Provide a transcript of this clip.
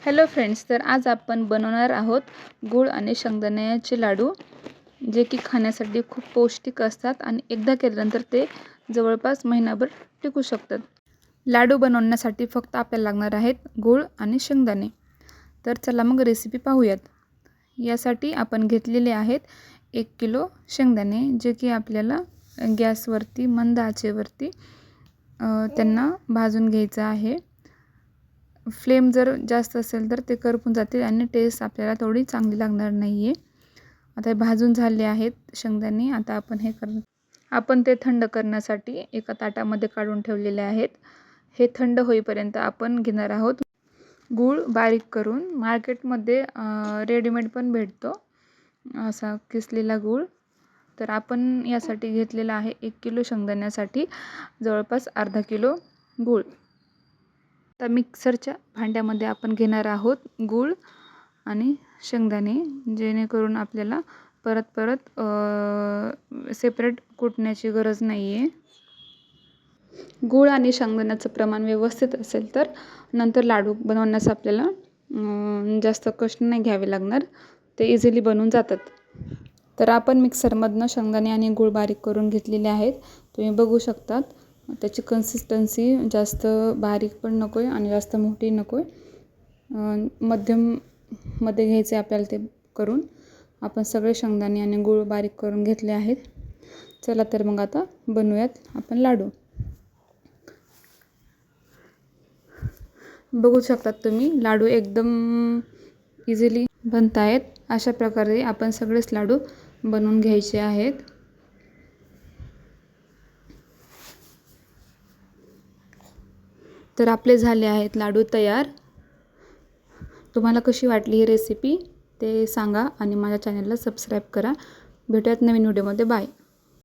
Hello friends, तर आज आपण बनवणार आहोत गूळ आणि शेंगदाण्याचे लाडू, जे की खाण्यासाठी खूप पौष्टिक असतात आणि एकदा केल्यानंतर ते जवळपास महिनाभर टिकू शकतात. लाडू बनवण्यासाठी फक्त आपल्याला लागणार आहेत गूळ आणि शेंगदाणे. तर चला मग रेसिपी पाहूयात. यासाठी आपण घेतलेले आहेत 1 किलो शेंगदाणे, जे की आपल्याला गॅसवरती मंद आचेवरती त्यांना भाजून घ्यायचं आहे. फ्लेम जर जास्त असेल तर ते करपून जातील आणि टेस्ट आपल्याला थोडी चांगली लागणार नाही आहे. आता हे भाजून झाले आहेत शेंगदाणे. आता आपण ते थंड करण्यासाठी एका ताटामध्ये काढून ठेवलेले आहेत. हे थंड होईपर्यंत आपण घेणार आहोत गूळ बारीक करून. मार्केटमध्ये रेडीमेड पण भेटतो असा किसलेला गूळ. तर आपण यासाठी घेतलेला आहे 1 किलो शेंगदाण्यासाठी जवळपास अर्धा किलो गूळ. आता मिक्सरच्या भांड्यामध्ये आपण घेणार आहोत गूळ आणि शेंगदाणे, जेणेकरून आपल्याला परत सेपरेट कुटण्याची गरज नाही आहे. गूळ आणि शेंगदाण्याचं प्रमाण व्यवस्थित असेल तर नंतर लाडू बनवण्यास आपल्याला जास्त कष्ट नाही घ्यावे लागणार, ते इझिली बनून जातात. तर आपण मिक्सरमधनं शेंगदाणे आणि गूळ बारीक करून घेतलेले आहेत. तुम्ही बघू शकतात. त्याची कन्सिस्टन्सी जास्त बारीक पण नको आहे आणि जास्त मोठी नको आहे, मध्यममध्ये घ्यायचे आपल्याला. ते करून आपण सगळे शेंगदाणे आणि गूळ बारीक करून घेतले आहेत. चला तर मग आता बनवूयात आपण लाडू. बघू शकतात तुम्ही, लाडू एकदम इझिली बनत आहेत. अशा प्रकारे आपण सगळेच लाडू बनवून घ्यायचे आहेत. तर आपले झाले आहेत लाडू तयार. तुम्हाला कशी वाटली ही रेसिपी ते सांगा आणि माझ्या चॅनलला सबस्क्राईब करा. भेटूयात नवीन व्हिडिओमध्ये. बाय.